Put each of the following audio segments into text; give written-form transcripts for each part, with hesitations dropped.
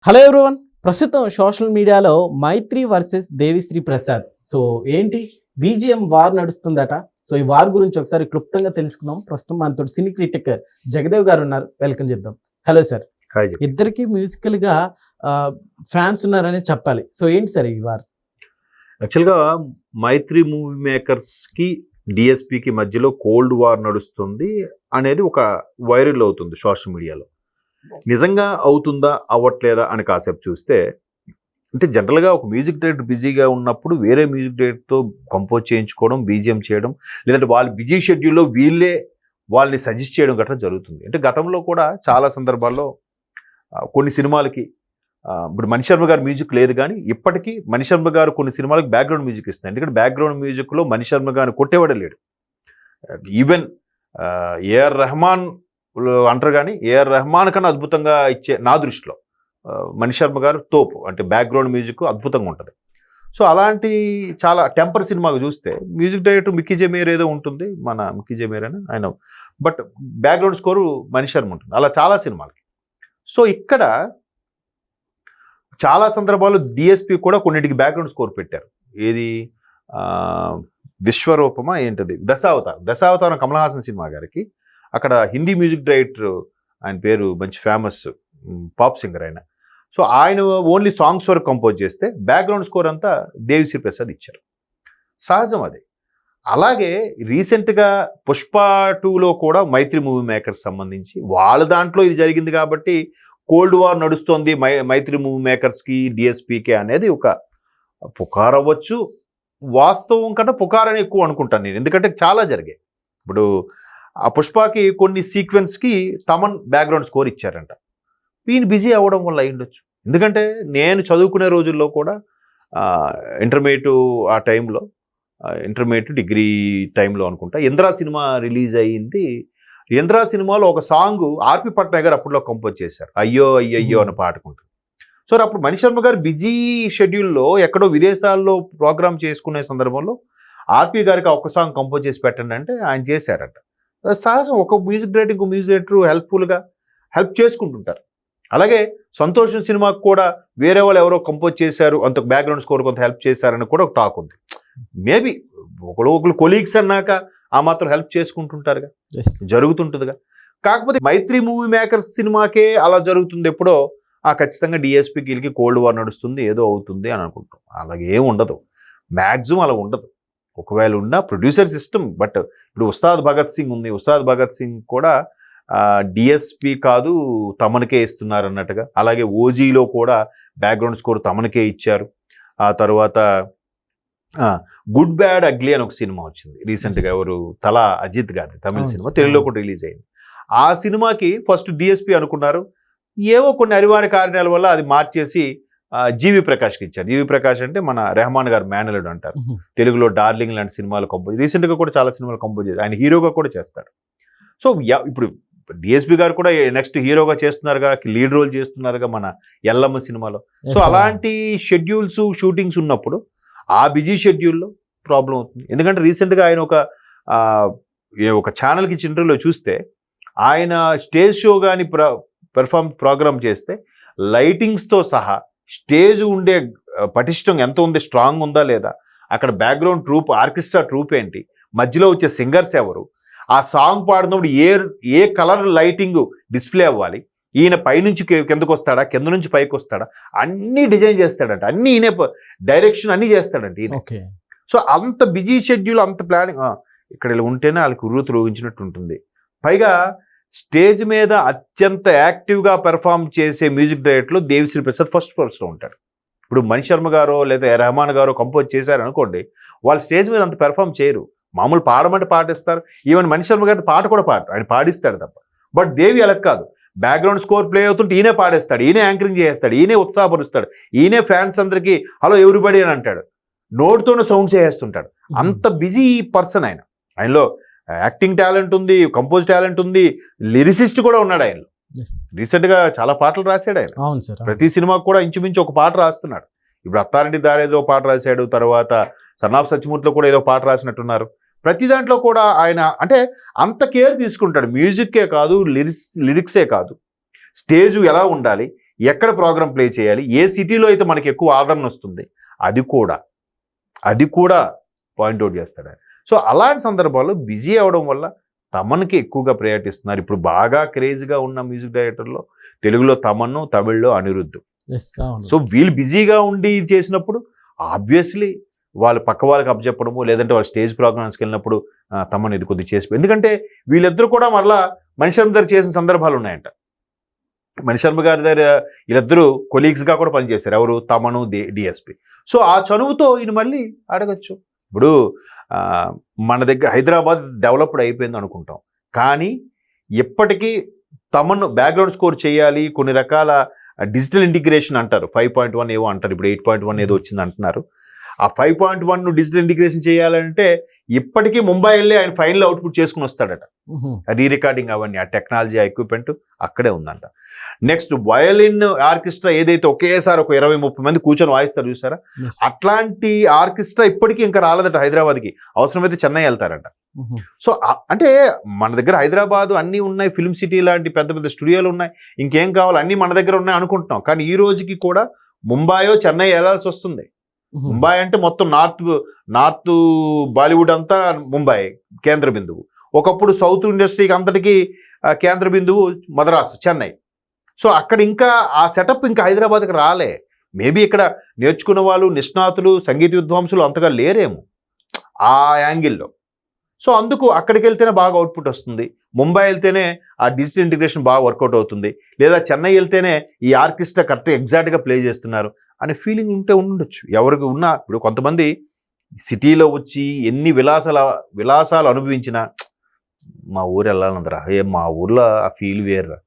Hello everyone. ప్రస్తుతం social మీడియాలో మైత్రి versus Devi Sri Prasad. So ఏంటి బీజిఎం వార్ నడుస్తుందట. సో ఈ వార్ గురించి ఒకసారి క్లుప్తంగా తెలుసుకుందాం. ప్రస్తుతం మనతో సినీ క్రిటిక్ జగదేవ్ గారు ఉన్నారు, వెల్కమ్ చేద్దాం. Hello sir. ఇద్దరికి మ్యూజికల్ గా ఫ్యాన్స్ ఉన్నారని చెప్పాలి. సో ఏంటి సార్ ఈ వార్? యాక్చువల్గా మైత్రి మూవీ మేకర్స్ కి డిఎస్పికి మధ్యలో కోల్డ్ వార్ నడుస్తుంది అనేది ఒక వైరల్ అవుతుంది సోషల్ మీడియాలో. నిజంగా అవుతుందా అవ్వట్లేదా అని కాసేపు చూస్తే, అంటే జనరల్గా ఒక మ్యూజిక్ డైరెక్టర్ బిజీగా ఉన్నప్పుడు వేరే మ్యూజిక్ డైరెక్టర్తో కంపోజ్ చేయించుకోవడం, బీజిఎం చేయడం, లేదంటే వాళ్ళ బిజీ షెడ్యూల్లో వీళ్ళే వాళ్ళని సజెస్ట్ చేయడం గట్రా జరుగుతుంది. అంటే గతంలో కూడా చాలా సందర్భాల్లో కొన్ని సినిమాలకి ఇప్పుడు మణిశర్మ గారు మ్యూజిక్ లేదు, కానీ ఇప్పటికీ మణిశర్మ గారు కొన్ని సినిమాలకు బ్యాక్గ్రౌండ్ మ్యూజిక్ ఇస్తున్నారు. ఎందుకంటే బ్యాక్గ్రౌండ్ మ్యూజిక్లో మణిశర్మ గారిని కొట్టేవాడే లేడు. ఈవెన్ ఏఆర్ రెహమాన్ అంటారు, కానీ ఏఆర్ రెహమాన్ కన్నా అద్భుతంగా ఇచ్చే నా దృష్టిలో మణిశర్మ గారు తోపు. అంటే బ్యాక్గ్రౌండ్ మ్యూజిక్ అద్భుతంగా ఉంటుంది. సో అలాంటి చాలా టెంపర్ సినిమాకు చూస్తే music director Mickey J mayor ఏదో ఉంటుంది, మన మిక్కీ జె మేయర్ అని ఆయన, బట్ బ్యాక్గ్రౌండ్ స్కోరు మణిశర్మ ఉంటుంది. అలా చాలా సినిమాలకి. సో ఇక్కడ చాలా సందర్భాల్లో డిఎస్పి కూడా కొన్నిటికి బ్యాక్గ్రౌండ్ స్కోర్ పెట్టారు. ఏది విశ్వరూపమా ఏంటది, దశావతారం కమల్ హాసన్ సినిమా గారికి అక్కడ హిందీ మ్యూజిక్ డైరెక్టర్, ఆయన పేరు మంచి ఫేమస్ పాప్ సింగర్ ఆయన. సో ఆయన ఓన్లీ సాంగ్స్ వరకు కంపోజ్ చేస్తే బ్యాక్గ్రౌండ్ స్కోర్ అంతా దేవిశ్రీ ప్రసాద్ ఇచ్చారు. సహజం అది. అలాగే రీసెంట్గా పుష్ప 2లో కూడా మైత్రి మూవీ మేకర్స్ సంబంధించి వాళ్ళ దాంట్లో ఇది జరిగింది కాబట్టి కోల్డ్ వార్ నడుస్తోంది మైత్రి మూవీ మేకర్స్కి డిఎస్పీకే అనేది ఒక పుకార్ అవ్వచ్చు. వాస్తవం కన్నా పుకారని ఎక్కువ అనుకుంటాను నేను, ఎందుకంటే చాలా జరిగాయి. ఇప్పుడు ఆ పుష్పకి కొన్ని సీక్వెన్స్కి తమన్ బ్యాక్గ్రౌండ్ స్కోర్ ఇచ్చారంట. ఈయన బిజీ అవ్వడం వల్ల అయ్యుండొచ్చు. ఎందుకంటే నేను చదువుకునే రోజుల్లో కూడా ఇంటర్మీడియట్ ఆ టైంలో, ఇంటర్మీడియట్ డిగ్రీ టైంలో అనుకుంటా, ఇంద్రా సినిమా రిలీజ్ అయ్యింది. ఇంద్రా సినిమాలో ఒక సాంగ్ ఆర్పి పట్నాయక్ గారు అప్పట్లో కంపోజ్ చేశారు, అయ్యో అయ్యయ్యో అని పాడుకుంటూ. సో అప్పుడు మణిశర్మ గారు బిజీ షెడ్యూల్లో ఎక్కడో విదేశాల్లో ప్రోగ్రామ్ చేసుకునే సందర్భంలో ఆర్పి గారికి ఒక సాంగ్ కంపోజ్ చేసి పెట్టండి అంటే ఆయన చేశారట. సహజం, ఒక మ్యూజిక్ డైరెక్టర్ ఇంకో మ్యూజిక్ డైరెక్టర్ హెల్ప్ఫుల్గా హెల్ప్ చేసుకుంటుంటారు. అలాగే సంతోషం సినిమాకు కూడా వేరే వాళ్ళు ఎవరో కంపోజ్ చేశారు, అంత బ్యాక్గ్రౌండ్ స్కోర్ కొంత హెల్ప్ చేశారని కూడా ఒక టాక్ ఉంది. మేబీ ఒకరు కొలీగ్స్ అన్నాక ఆ మాత్రం హెల్ప్ చేసుకుంటుంటారుగా, జరుగుతుంటుందిగా. కాకపోతే మైత్రి మూవీ మేకర్స్ సినిమాకే అలా జరుగుతుంది ఎప్పుడో, ఖచ్చితంగా డిఎస్పీకి వీళ్ళకి కోల్డ్ వార్ నడుస్తుంది, ఏదో అవుతుంది అని అనుకుంటాం. అలాగే ఏం ఉండదు, మ్యాక్సిమం అలా ఉండదు. ఒకవేళ ఉన్న ప్రొడ్యూసర్ సిస్టమ్. బట్ ఇప్పుడు ఉస్తాద్ భగత్ సింగ్ ఉంది, ఉస్తాద్ భగత్ సింగ్ కూడా డిఎస్పి కాదు తమన్కే ఇస్తున్నారు అన్నట్టుగా. అలాగే ఓజీలో కూడా బ్యాక్గ్రౌండ్ స్కోర్ తమన్కే ఇచ్చారు. ఆ తర్వాత గుడ్ బ్యాడ్ అగ్లీ అని ఒక సినిమా వచ్చింది రీసెంట్గా, ఎవరు తలా అజిత్ గారి తమిళ సినిమా, తెలుగులో కూడా రిలీజ్ అయింది. ఆ సినిమాకి ఫస్ట్ డిఎస్పి అనుకున్నారు, ఏవో కొన్ని అనివార్య కారణాల వల్ల అది మార్చేసి జీవి ప్రకాష్కి ఇచ్చారు. జీవి ప్రకాష్ అంటే మన రెహమాన్ గారు మేనలుడు అంటారు. తెలుగులో డార్లింగ్ లాంటి సినిమాలు కంపోజ్, రీసెంట్గా కూడా చాలా సినిమాలు కంపోజ్ చేశారు. ఆయన హీరోగా కూడా చేస్తాడు. సో ఇప్పుడు డిఎస్పి గారు కూడా నెక్స్ట్ హీరోగా చేస్తున్నారుగా, లీడ్ రోల్ చేస్తున్నారుగా మన ఎల్లమ్మ సినిమాలో. సో అలాంటి షెడ్యూల్స్ షూటింగ్స్ ఉన్నప్పుడు ఆ బిజీ షెడ్యూల్లో ప్రాబ్లం అవుతుంది. ఎందుకంటే రీసెంట్గా ఆయన ఒక ఛానల్కి ఇచ్చిన ఇంటర్వ్యూలో చూస్తే, ఆయన స్టేజ్ షో కానీ ప్రోగ్రామ్ చేస్తే లైటింగ్స్తో సహా స్టేజ్ ఉండే పటిష్టం ఎంత ఉంది, స్ట్రాంగ్ ఉందా లేదా, అక్కడ బ్యాక్గ్రౌండ్ ట్రూప్, ఆర్కెస్ట్రా ట్రూప్ ఏంటి, మధ్యలో వచ్చే సింగర్స్ ఎవరు, ఆ సాంగ్ పాడుతున్నప్పుడు ఏ కలర్ లైటింగ్ డిస్ప్లే అవ్వాలి, ఈయన పైనుంచి కిందకు వస్తాడా, కింద నుంచి పైకి వస్తాడా, అన్నీ డిజైన్ చేస్తాడంట, అన్నీ ఈయన డైరెక్షన్ అన్నీ చేస్తాడంట ఈయన. సో అంత బిజీ షెడ్యూల్, అంత ప్లానింగ్, ఇక్కడ ఇలా ఉంటేనే వాళ్ళకి ఉర్రూతు రోగించినట్టు ఉంటుంది. పైగా స్టేజ్ మీద అత్యంత యాక్టివ్గా పెర్ఫామ్ చేసే మ్యూజిక్ డైరెక్టర్లు దేవిశ్రీ ప్రసాద్ ఫస్ట్ ఫ్లోర్స్లో ఉంటాడు. ఇప్పుడు మణిశర్మ గారో లేదా రెహమాన్ గారో కంపోజ్ చేశారనుకోండి, వాళ్ళు స్టేజ్ మీద అంత పెర్ఫామ్ చేయరు. మామూలు పాడమంటే పాటిస్తారు. ఈవెన్ మణిశర్మ గారి పాట కూడా పాడరు, ఆయన పాడిస్తాడు తప్ప. బట్ దేవి అలా కాదు, బ్యాక్గ్రౌండ్ స్కోర్ ప్లే అవుతుంటే ఈయనే పాడేస్తాడు, ఈయనే యాంకరింగ్ చేస్తాడు, ఈయనే ఉత్సాహపరుస్తాడు, ఈయనే ఫ్యాన్స్ అందరికీ హలో ఎవ్రీబడి అని అంటాడు, నోట్తోనే సౌండ్ చేస్తుంటాడు. అంత బిజీ పర్సన్ ఆయన. ఆయనలో యాక్టింగ్ టాలెంట్ ఉంది, కంపోజ్ టాలెంట్ ఉంది, లిరిసిస్ట్ కూడా ఉన్నాడు ఆయనలో. రీసెంట్గా చాలా పాటలు రాశాడు ఆయన. ప్రతి సినిమాకు కూడా ఇంచుమించు ఒక పాట రాస్తున్నాడు. ఇప్పుడు అత్తారెడ్డి దారేదో పాట రాశాడు, తర్వాత సన్నాఫ్ సత్యమూర్తిలో కూడా ఏదో పాట రాసినట్టున్నారు. ప్రతి దాంట్లో కూడా ఆయన అంటే అంత కేర్ తీసుకుంటాడు. మ్యూజిక్కే కాదు, లిరిక్సే కాదు, స్టేజ్ ఎలా ఉండాలి, ఎక్కడ ప్రోగ్రామ్ ప్లే చేయాలి, ఏ సిటీలో అయితే మనకి ఎక్కువ ఆదరణ వస్తుంది, అది కూడా పాయింట్అవుట్ చేస్తాడు ఆయన. సో అలాంటి సందర్భాల్లో బిజీ అవడం వల్ల తమన్కి ఎక్కువగా ప్రయారిటీ ఇస్తున్నారు. ఇప్పుడు బాగా క్రేజీగా ఉన్న మ్యూజిక్ డైరెక్టర్లో తెలుగులో తమన్ను, తమిళ్లో అనిరుద్ధ్. సో వీళ్ళు బిజీగా ఉండి ఇది చేసినప్పుడు ఆబ్వియస్లీ వాళ్ళు పక్క వాళ్ళకి అప్పచెప్పడము, లేదంటే వాళ్ళు స్టేజ్ ప్రోగ్రామ్స్కి వెళ్ళినప్పుడు తమన్ ఇది కొద్దిగా చేసి, ఎందుకంటే వీళ్ళిద్దరూ కూడా మరలా మణిశర్మ దగ్గర చేసిన సందర్భాలు ఉన్నాయంట. మణిశర్మ గారి దగ్గర వీళ్ళిద్దరూ కొలీగ్స్గా కూడా పనిచేశారు, ఎవరు, తమను, డిఎస్పి. సో ఆ చనువుతో ఈయన మళ్ళీ అడగచ్చు. ఇప్పుడు మన దగ్గర హైదరాబాద్ డెవలప్డ్ అయిపోయింది అనుకుంటాం, కానీ ఇప్పటికీ తమను బ్యాక్గ్రౌండ్ స్కోర్ చేయాలి, కొన్ని రకాల డిజిటల్ ఇంటిగ్రేషన్ అంటారు, 5.1 ఏవో అంటారు, ఇప్పుడు 8.1 ఏదో వచ్చింది అంటున్నారు. ఆ 5.1 డిజిటల్ ఇంటిగ్రేషన్ చేయాలంటే ఇప్పటికీ ముంబై వెళ్ళి ఆయన ఫైనల్ అవుట్పుట్ చేసుకుని వస్తాడట. రీ రికార్డింగ్ అవన్నీ, ఆ టెక్నాలజీ, ఆ ఎక్విప్మెంట్ అక్కడే ఉందంట. నెక్స్ట్ వయలిన్ ఆర్కెస్ట్రా ఏదైతే ఒకేసారి ఒక 20-30 మంది కూర్చొని వాయిస్తారు చూసారా, అట్లాంటి ఆర్కెస్ట్రా ఇప్పటికీ ఇంకా రాలేదట హైదరాబాద్కి. అవసరమైతే చెన్నై వెళ్తారట. సో అంటే మన దగ్గర హైదరాబాద్ అన్నీ ఉన్నాయి, ఫిల్మ్ సిటీ లాంటి పెద్ద పెద్ద స్టూడియోలు ఉన్నాయి, ఇంకేం కావాలి అన్నీ మన దగ్గర ఉన్నాయి అనుకుంటున్నాం. కానీ ఈ రోజుకి కూడా ముంబైయో చెన్నై వెళ్ళాల్సి వస్తుంది. ముంబై అంటే మొత్తం నార్త్ బాలీవుడ్ అంతా ముంబై కేంద్ర బిందువు. ఒకప్పుడు సౌత్ ఇండస్ట్రీకి అంతటికి కేంద్ర బిందువు మద్రాసు, చెన్నై. సో అక్కడ ఇంకా ఆ సెటప్ ఇంకా హైదరాబాద్కి రాలే. మేబీ ఇక్కడ నేర్చుకున్న వాళ్ళు, నిష్ణాతులు, సంగీత విద్వాంసులు అంతగా లేరేమో ఆ యాంగిల్లో. సో అందుకు అక్కడికి వెళ్తేనే బాగా అవుట్పుట్ వస్తుంది, ముంబై వెళ్తేనే ఆ డిజిటల్ ఇంటిగ్రేషన్ బాగా వర్కౌట్ అవుతుంది, లేదా చెన్నై వెళ్తేనే ఈ ఆర్కెస్ట్రా కరెక్ట్గా ఎగ్జాక్ట్గా ప్లే చేస్తున్నారు అనే ఫీలింగ్ ఉంటే ఉండొచ్చు ఎవరికి ఉన్నా. ఇప్పుడు కొంతమంది సిటీలో వచ్చి ఎన్ని విలాసాలు అనుభవించినా మా ఊరు వెళ్ళాలందరా, మా ఊర్లో ఆ ఫీల్ వేర్రా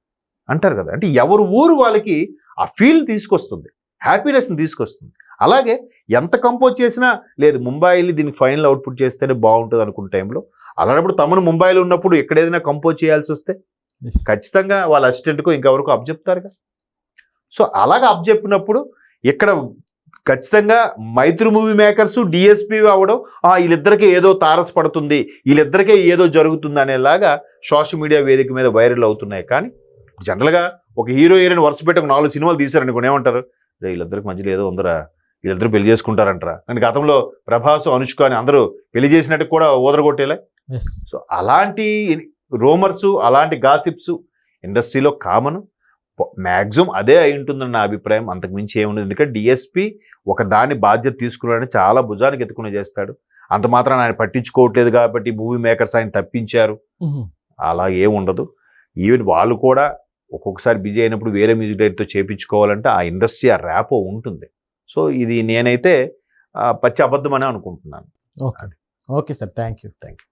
అంటారు కదా. అంటే ఎవరు ఊరు వాళ్ళకి ఆ ఫీల్ తీసుకొస్తుంది, హ్యాపీనెస్ని తీసుకొస్తుంది. అలాగే ఎంత కంపోజ్ చేసినా లేదు ముంబై వెళ్ళి దీనికి ఫైనల్ అవుట్పుట్ చేస్తేనే బాగుంటుంది అనుకున్న టైంలో, అలాంటప్పుడు తమను ముంబైలో ఉన్నప్పుడు ఎక్కడ ఏదైనా కంపోజ్ చేయాల్సి వస్తే ఖచ్చితంగా వాళ్ళ అసిస్టెంట్కు ఇంకెవరకు అప్పచెప్తారుగా. సో అలాగ అప్పచెప్పినప్పుడు ఇక్కడ ఖచ్చితంగా మైత్రి మూవీ మేకర్స్, డిఎస్పి అవ్వడం, వీళ్ళిద్దరికీ ఏదో తారసపడుతుంది, వీళ్ళిద్దరికీ ఏదో జరుగుతుంది అనేలాగా సోషల్ మీడియా వేదిక మీద వైరల్ అవుతున్నాయి. కానీ జనరల్గా ఒక హీరో హీరోయిన్ వరుస పెట్టి ఒక 4 సినిమాలు తీశారనుకోండి, ఏమంటారు, వీళ్ళిద్దరికి మధ్యలో ఏదో ఉందరా, వీళ్ళిద్దరు పెళ్లి చేసుకుంటారంటారా. కానీ గతంలో ప్రభాస్, అనుష్క అని అందరూ పెళ్లి చేసినట్టు కూడా ఓదరగొట్టేలే. సో అలాంటి రూమర్సు, అలాంటి గాసిప్స్ ఇండస్ట్రీలో కామన్. మ్యాక్సిమం అదే అయి ఉంటుందని నా అభిప్రాయం, అంతకుమించి ఏముండదు. ఎందుకంటే డిఎస్పి ఒక దాన్ని బాధ్యత తీసుకున్నాడని చాలా భుజానికి ఎత్తుకునే చేస్తాడు. అంత మాత్రం ఆయన పట్టించుకోవట్లేదు కాబట్టి మూవీ మేకర్స్ ఆయన తప్పించారు అలా ఏముండదు. ఈవెన్ వాళ్ళు కూడా ఒక్కొక్కసారి బిజీ అయినప్పుడు వేరే మ్యూజిక్ డైరెక్టర్తో చేయించుకోవాలంటే ఆ ఇండస్ట్రీ, ఆ ర్యాపో ఉంటుంది. సో ఇది నేనైతే పచ్చి అబద్ధం అని అనుకుంటున్నాను. Okay sir, thank you.